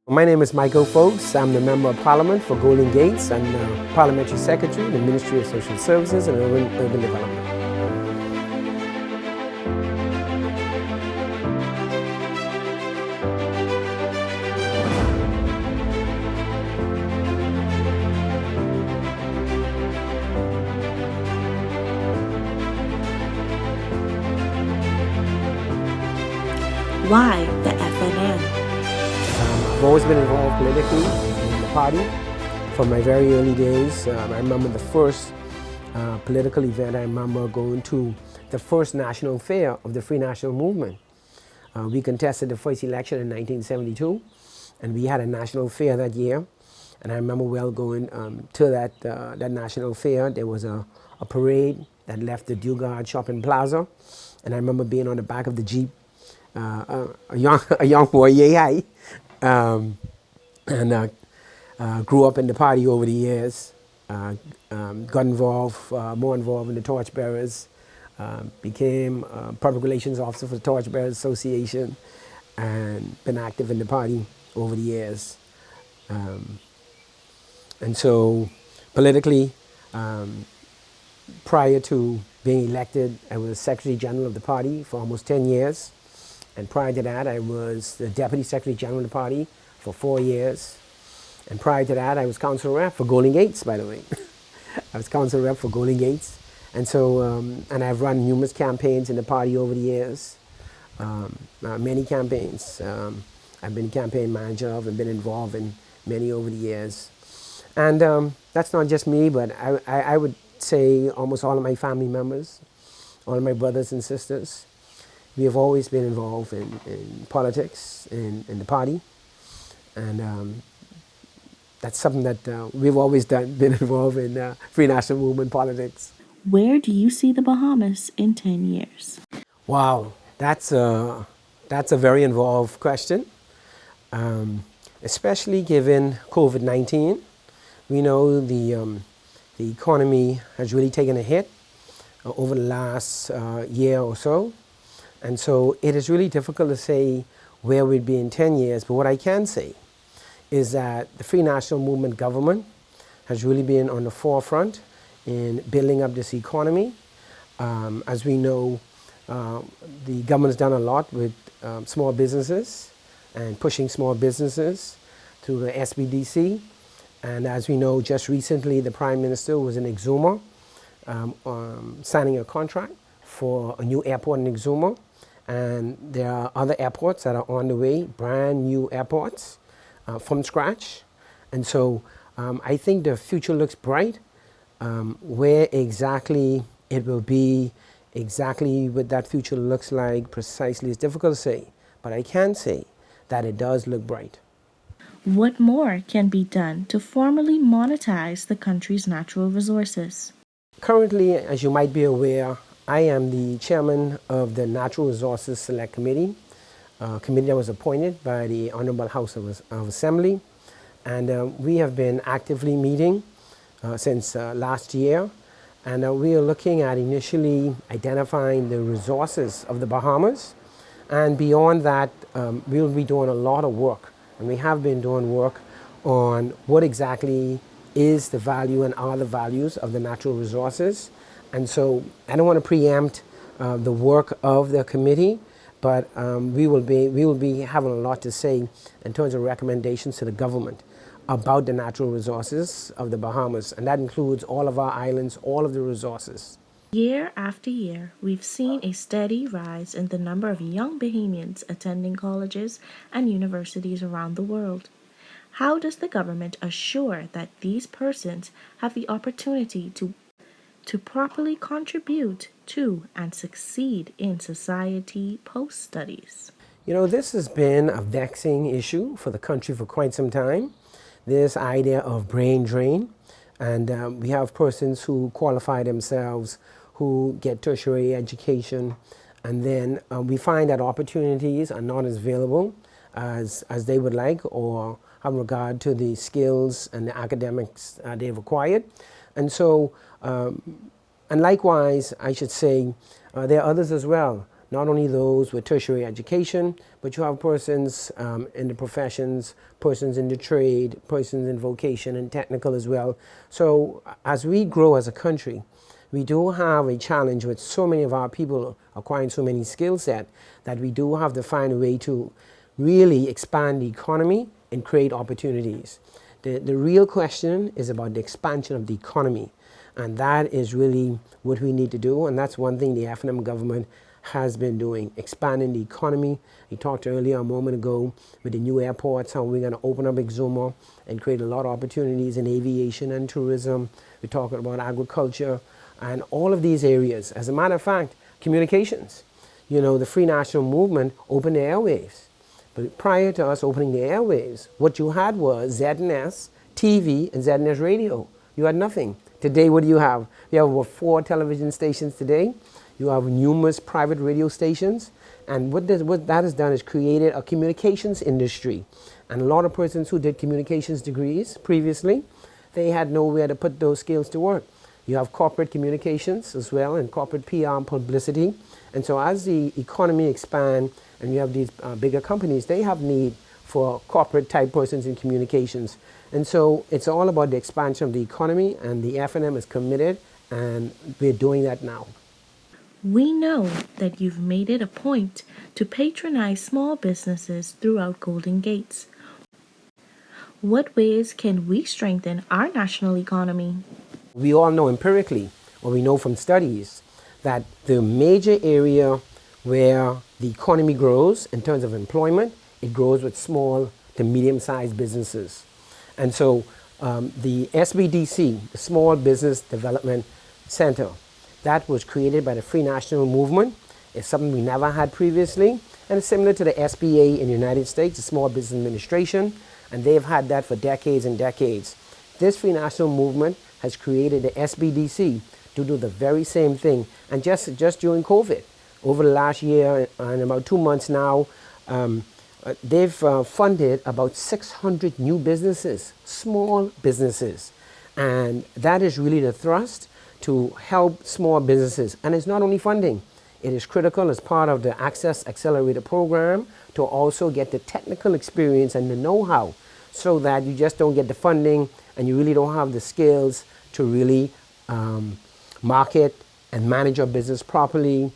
My name is Michael Foulkes. I'm the Member of Parliament for Golden Gates and Parliamentary Secretary in the Ministry of Social Services and Urban Development. Why the FNM? I've always been involved politically in the party from my very early days. I remember the first political event. I remember going to the first national fair of the Free National Movement. We contested the first election in 1972, and we had a national fair that year. And I remember well going to that national fair. There was a parade that left the Dugard Shopping Plaza, and I remember being on the back of the Jeep, a young boy, yay, and grew up in the party over the years. Got involved, more involved in the torchbearers, became public relations officer for the Torchbearers Association, and been active in the party over the years. And so politically, prior to being elected, I was Secretary General of the party for almost 10 years. And prior to that, I was the Deputy Secretary General of the party for 4 years. And prior to that, I was Council Rep for Golden Gates, by the way. I was Council Rep for Golden Gates. And so, and I've run numerous campaigns in the party over the years, many campaigns. I've been campaign manager of and been involved in many over the years. And that's not just me, but I would say almost all of my family members, all of my brothers and sisters. We have always been involved in politics, in the party, and that's something that we've always been involved in Free National Movement politics. Where do you see the Bahamas in 10 years? Wow, that's a very involved question, especially given COVID-19. We know the economy has really taken a hit over the last year or so. And so it is really difficult to say where we'd be in 10 years, but what I can say is that the Free National Movement government has really been on the forefront in building up this economy. As we know, the government has done a lot with small businesses and pushing small businesses through the SBDC. And as we know, just recently the Prime Minister was in Exuma, signing a contract for a new airport in Exuma. And there are other airports that are on the way, brand new airports from scratch. And so I think the future looks bright. Where exactly it will be, exactly what that future looks like precisely is difficult to say. But I can say that it does look bright. What more can be done to formally monetize the country's natural resources? Currently, as you might be aware, I am the chairman of the Natural Resources Select Committee, a committee that was appointed by the Honorable House of Assembly. And we have been actively meeting since last year. And we are looking at initially identifying the resources of the Bahamas. And beyond that, we'll be doing a lot of work. And we have been doing work on what exactly is the value and are the values of the natural resources. And so I don't want to preempt the work of the committee, but we will be having a lot to say in terms of recommendations to the government about the natural resources of the Bahamas. And that includes all of our islands, all of the resources. Year after year, we've seen a steady rise in the number of young Bahamians attending colleges and universities around the world. How does the government assure that these persons have the opportunity to properly contribute to and succeed in society post-studies? You know, this has been a vexing issue for the country for quite some time, this idea of brain drain. And we have persons who qualify themselves, who get tertiary education, and then we find that opportunities are not as available as they would like or have regard to the skills and the academics they've acquired. And so, and likewise, I should say, there are others as well not only those with tertiary education, but you have persons in the professions, persons in the trade, persons in vocation and technical as well. So as we grow as a country, we do have a challenge with so many of our people acquiring so many skill sets that we do have to find a way to really expand the economy and create opportunities. The real question is about the expansion of the economy, and that is really what we need to do, and that's one thing the FNM government has been doing, expanding the economy. We talked earlier a moment ago with the new airports, how we're going to open up Exuma and create a lot of opportunities in aviation and tourism. We're talking about agriculture and all of these areas. As a matter of fact, communications. You know, the Free National Movement opened the airwaves. But prior to us opening the airwaves, what you had was ZNS, TV, and ZNS radio. You had nothing. Today, what do you have? You have over 4 television stations today. You have numerous private radio stations. And what that has done is created a communications industry. And a lot of persons who did communications degrees previously, they had nowhere to put those skills to work. You have corporate communications as well, and corporate PR and publicity. And so as the economy expands and you have these bigger companies, they have need for corporate type persons in communications. And so it's all about the expansion of the economy, and the FNM is committed, and we're doing that now. We know that you've made it a point to patronize small businesses throughout Golden Gates. What ways can we strengthen our national economy? We all know empirically, or we know from studies, that the major area where the economy grows in terms of employment, it grows with small to medium-sized businesses. And so the SBDC, the Small Business Development Center, that was created by the Free National Movement. It's something we never had previously, and it's similar to the SBA in the United States, the Small Business Administration, and they've had that for decades and decades. This Free National Movement has created the SBDC to do the very same thing. And just during COVID, over the last year and about 2 months now, they've funded about 600 new businesses, small businesses. And that is really the thrust, to help small businesses. And it's not only funding, it is critical as part of the Access Accelerator program to also get the technical experience and the know-how, so that you just don't get the funding and you really don't have the skills to really market and manage your business properly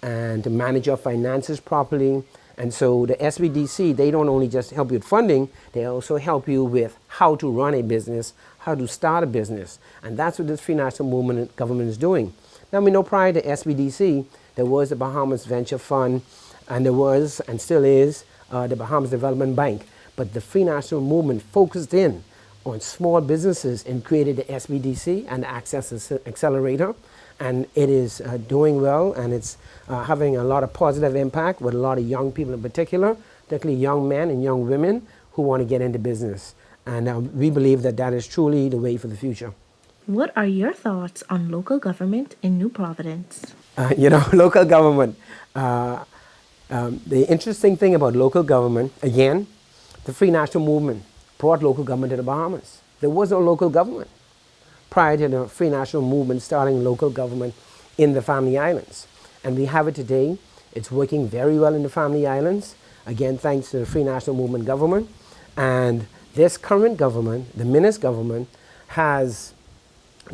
and to manage your finances properly. And so the SBDC, they don't only just help you with funding, they also help you with how to run a business, how to start a business. And that's what this Free National Movement government is doing. Now, we know prior to SBDC, there was the Bahamas Venture Fund, and there was, and still is, the Bahamas Development Bank. But the Free National Movement focused in on small businesses and created the SBDC and the Access Accelerator. And it is doing well, and it's having a lot of positive impact with a lot of young people in particular, particularly young men and young women who want to get into business. And we believe that that is truly the way for the future. What are your thoughts on local government in New Providence? Local government. The interesting thing about local government, again, the Free National Movement brought local government to the Bahamas. There was no local government prior to the Free National Movement starting local government in the Family Islands. And we have it today. It's working very well in the Family Islands, again, thanks to the Free National Movement government. And this current government, the Minnis government, has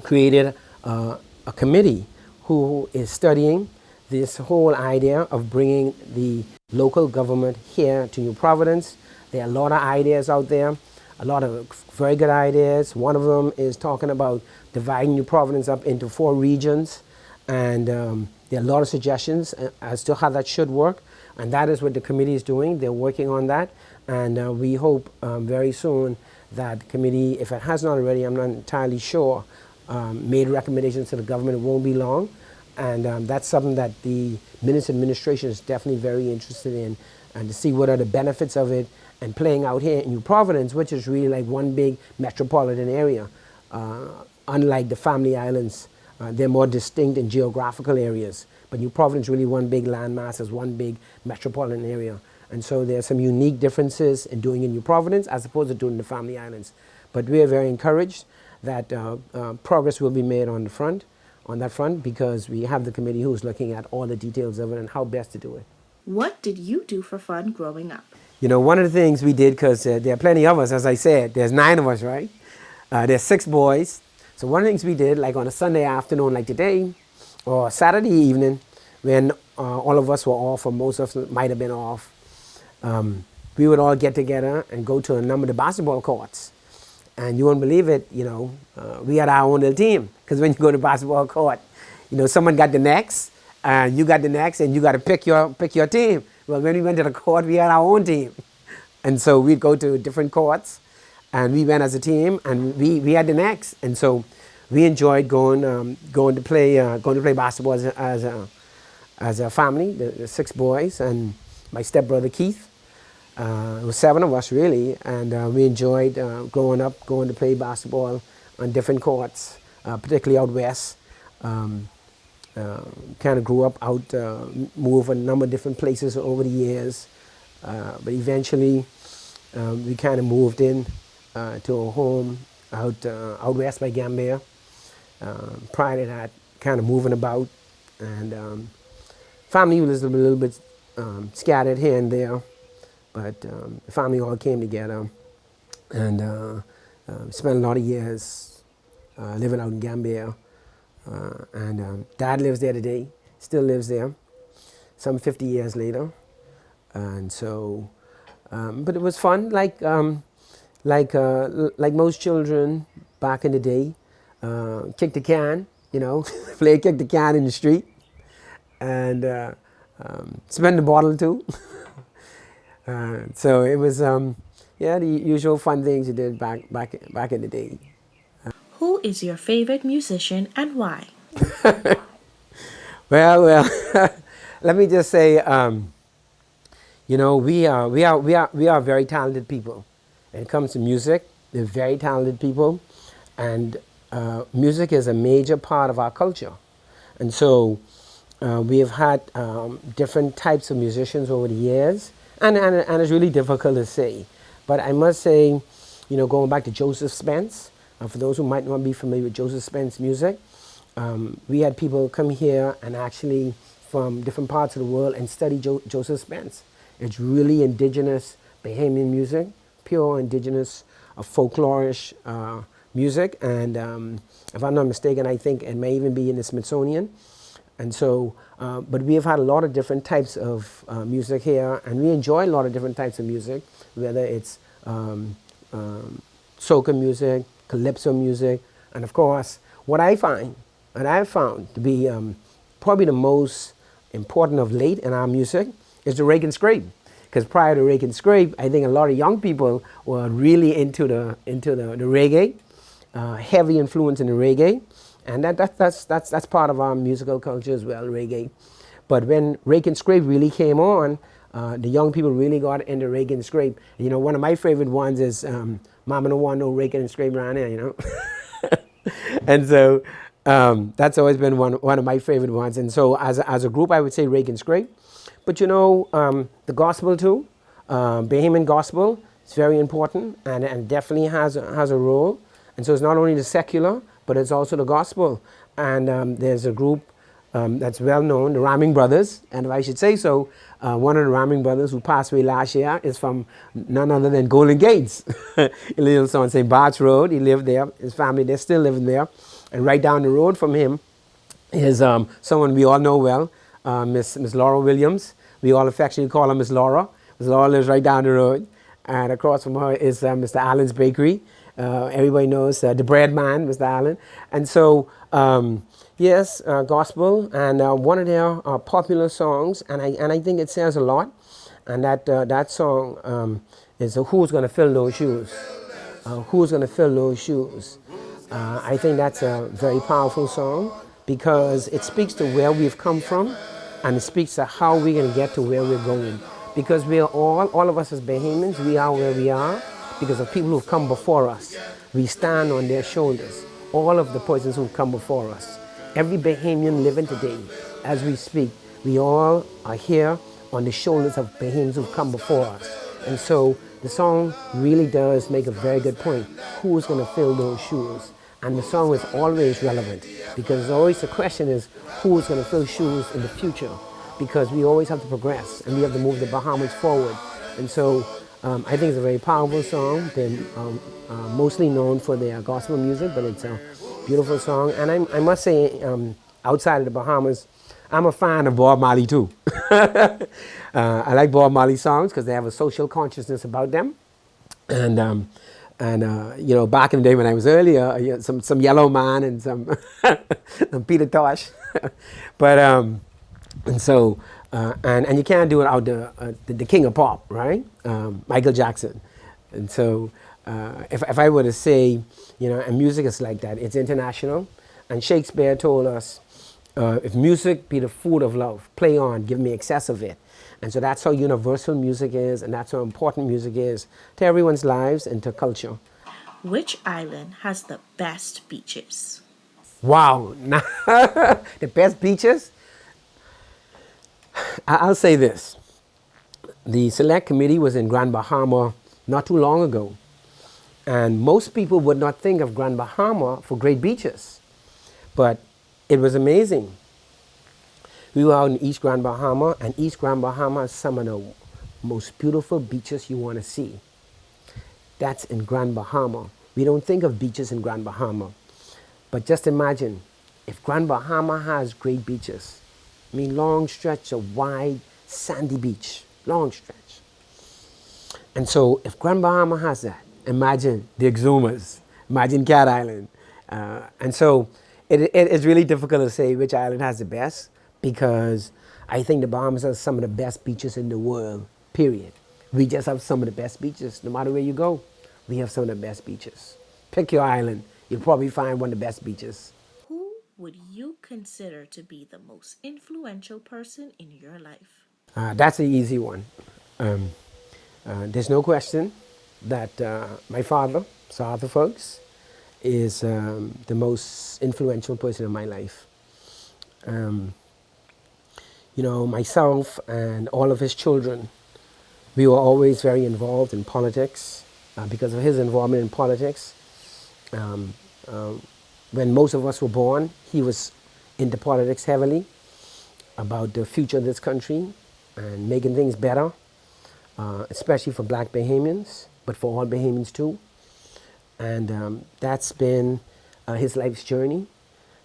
created a committee who is studying this whole idea of bringing the local government here to New Providence. There are a lot of ideas out there, a lot of very good ideas. One of them is talking about dividing New Providence up into 4 regions. And there are a lot of suggestions as to how that should work. And that is what the committee is doing. They're working on that. And we hope very soon that the committee, if it has not already, I'm not entirely sure, made recommendations to the government. It won't be long. And that's something that the Minnis administration is definitely very interested in, and to see what are the benefits of it, and playing out here in New Providence, which is really like one big metropolitan area. Unlike the Family Islands, they're more distinct in geographical areas. But New Providence really one big landmass, is one big metropolitan area. And so there are some unique differences in doing in New Providence as opposed to doing in the Family Islands. But we are very encouraged that progress will be made on the front. on that front because we have the committee who's looking at all the details of it and how best to do it. What did you do for fun growing up? You know, one of the things we did, because there are plenty of us, as I said, there's 9 of us, right? There's 6 boys. So one of the things we did, like on a Sunday afternoon like today, or Saturday evening, when all of us were off, or most of us might have been off, we would all get together and go to a number of the basketball courts. And you won't believe it, you know, we had our own little team. Because when you go to basketball court, you know, someone got the next, and you got the next, and you got to pick your team. Well, when we went to the court, we had our own team. And so we'd go to different courts, and we went as a team, and we had the next. And so we enjoyed going to play basketball as a family, the 6 boys, and my stepbrother Keith. It was 7 of us really, and we enjoyed growing up, going to play basketball on different courts, particularly out west. Kind of grew up out, moved a number of different places over the years, but eventually we kind of moved in to a home out west by Gambia. Prior to that, kind of moving about, and family was a little bit scattered here and there, but the family all came together, and spent a lot of years living out in Gambia. And Dad lives there today, still lives there, some 50 years later. And so, but it was fun, like most children back in the day, kick the can, you know, play kick the can in the street, and spend the bottle too. So it was, yeah, the usual fun things you did back in the day. Who is your favorite musician and why? Well, let me just say, you know, we are very talented people. When it comes to music, we're very talented people, and music is a major part of our culture. And so we have had different types of musicians over the years, and it's really difficult to say. But I must say, you know, going back to Joseph Spence, for those who might not be familiar with Joseph Spence music, we had people come here and actually from different parts of the world and study Joseph Spence. It's really indigenous Bahamian music, pure indigenous folklorish music, and if I'm not mistaken, I think it may even be in the Smithsonian. And so, but we have had a lot of different types of music here, and we enjoy a lot of different types of music, whether it's soca music, calypso music, and of course, what I've found to be probably the most important of late in our music is the rake and scrape. Because prior to rake and scrape, I think a lot of young people were really into the reggae, heavy influence in the reggae, and that's part of our musical culture as well, reggae. But when rake and scrape really came on, the young people really got into rake and scrape. You know, one of my favorite ones is Mama don't want no rake and scrape around here, you know. And so that's always been one of my favorite ones. And so as a group, I would say rake and scrape. But you know, the gospel too, Bahamian gospel, it's very important, and definitely has a role. And so it's not only the secular, but it's also the gospel. And there's a group that's well known, the Rhyming Brothers, and if I should say so, one of the Rhyming Brothers who passed away last year is from none other than Golden Gates. He lives on St. Bart's Road. He lived there. His family, they're still living there. And right down the road from him is someone we all know well, Miss Laura Williams. We all affectionately call her Miss Laura. Miss Laura lives right down the road. And across from her is Mr. Allen's Bakery. Everybody knows the bread man, Mr. Allen. And so, yes, gospel, and one of their popular songs, and I think it says a lot, and that song is Who's Gonna Fill Those Shoes? Who's Gonna Fill Those Shoes? I think that's a very powerful song because it speaks to where we've come from, and it speaks to how we're going to get to where we're going. Because we are all of us as Bahamians, we are where we are because of people who've come before us. We stand on their shoulders, all of the persons who've come before us. Every Bahamian living today, as we speak, we all are here on the shoulders of Bahamians who've come before us. And so the song really does make a very good point. Who's going to fill those shoes? And the song is always relevant because always the question is who's going to fill shoes in the future, because we always have to progress and we have to move the Bahamas forward. And so I think it's a very powerful song. They're mostly known for their gospel music, but it's a beautiful song. And I must say, outside of the Bahamas, I'm a fan of Bob Marley too. I like Bob Marley songs because they have a social consciousness about them. And back in the day when I was earlier, some Yellow Man and some Peter Tosh, but and so and you can't do it without the king of pop, right? Michael Jackson. And so if I were to say, and music is like that, it's international. And Shakespeare told us, if music be the food of love, play on, give me excess of it. And so that's how universal music is, and that's how important music is to everyone's lives and to culture. Which island has the best beaches? Wow, the best beaches? I'll say this. The select committee was in Grand Bahama not too long ago. And most people would not think of Grand Bahama for great beaches. But it was amazing. We were out in East Grand Bahama, and East Grand Bahama is some of the most beautiful beaches you want to see. That's in Grand Bahama. We don't think of beaches in Grand Bahama. But just imagine, if Grand Bahama has great beaches, I mean long stretch of wide, sandy beach, long stretch. And so if Grand Bahama has that, imagine the Exumas, imagine Cat Island. And so it's really difficult to say which island has the best, because I think the Bahamas has some of the best beaches in the world, period. We just have some of the best beaches. No matter where you go, we have some of the best beaches. Pick your island, you'll probably find one of the best beaches. Who would you consider to be the most influential person in your life? That's an easy one. There's no question that my father, Sir Arthur Foulkes, is the most influential person in my life. Myself and all of his children, we were always very involved in politics. Because of his involvement in politics, when most of us were born, he was into politics heavily about the future of this country and making things better, especially for black Bahamians, but for all Bahamians too. And that's been his life's journey,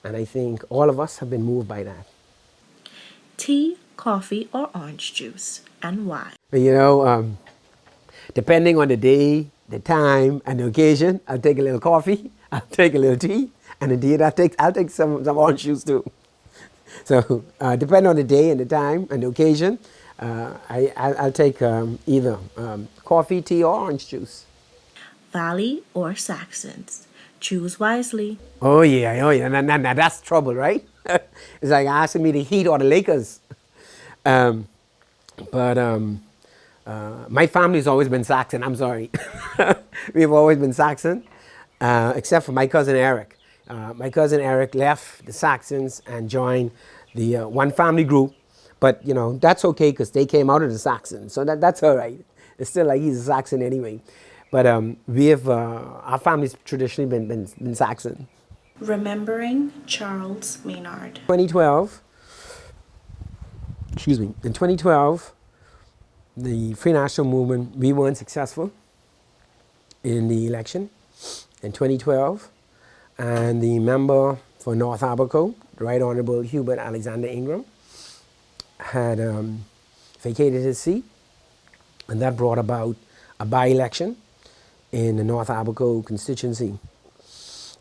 and I think all of us have been moved by that. Tea, coffee, or orange juice, and why? Depending on the day, the time, and the occasion, I'll take a little coffee, I'll take a little tea, and indeed I'll take some orange juice too. So depending on the day and the time and the occasion, I'll take either coffee, tea, or orange juice. Valley or Saxons? Choose wisely. Oh yeah. Now that's trouble, right? It's like asking me the Heat or the Lakers. My family's always been Saxon. I'm sorry. We've always been Saxon, except for my cousin Eric. My cousin Eric left the Saxons and joined the one family group. But, that's okay because they came out of the Saxons. So that's all right. It's still like he's a Saxon anyway. But our family's traditionally been Saxon. Remembering Charles Maynard. 2012, in 2012, the Free National Movement, we weren't successful in the election in 2012. And the member for North Abaco, the Right Honorable Hubert Alexander Ingram, had vacated his seat. And that brought about a by-election in the North Abaco constituency.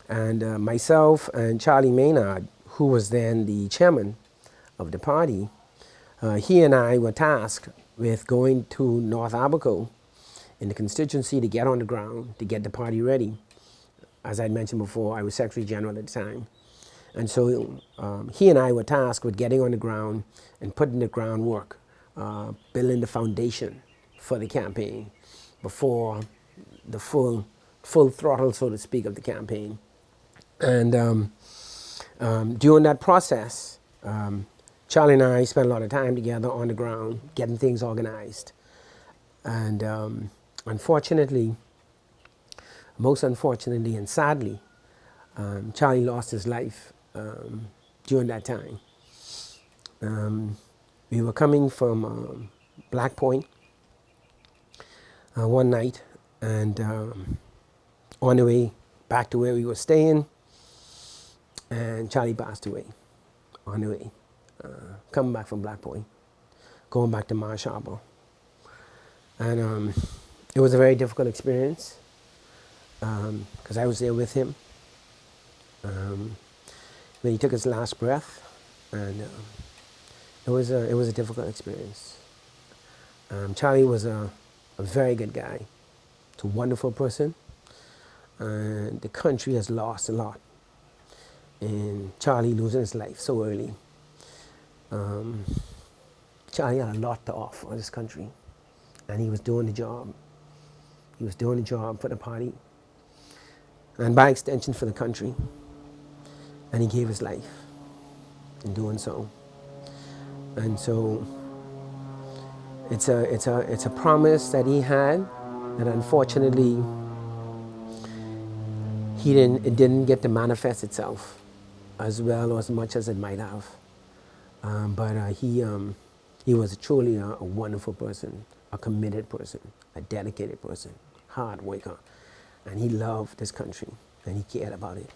And myself and Charlie Maynard, who was then the chairman of the party, he and I were tasked with going to North Abaco in the constituency to get on the ground, to get the party ready. As I mentioned before, I was Secretary General at the time. And so he and I were tasked with getting on the ground and putting the groundwork, building the foundation for the campaign before the full throttle, so to speak, of the campaign. And during that process, Charlie and I spent a lot of time together on the ground, getting things organized. And unfortunately, most unfortunately and sadly, Charlie lost his life during that time. We were coming from Black Point one night, and on the way back to where we were staying, and Charlie passed away on the way, coming back from Black Point, going back to Marsh Harbor. And it was a very difficult experience because I was there with him when he took his last breath, and it was a difficult experience. Charlie was a very good guy. He's a wonderful person, and the country has lost a lot. And Charlie losing his life so early. Charlie had a lot to offer this country, and he was doing the job. He was doing the job for the party, and by extension for the country. And he gave his life in doing so. And so it's a promise that he had that unfortunately it didn't get to manifest itself as well or as much as it might have. But he was truly a wonderful person, a committed person, a dedicated person, hard worker, and he loved this country and he cared about it.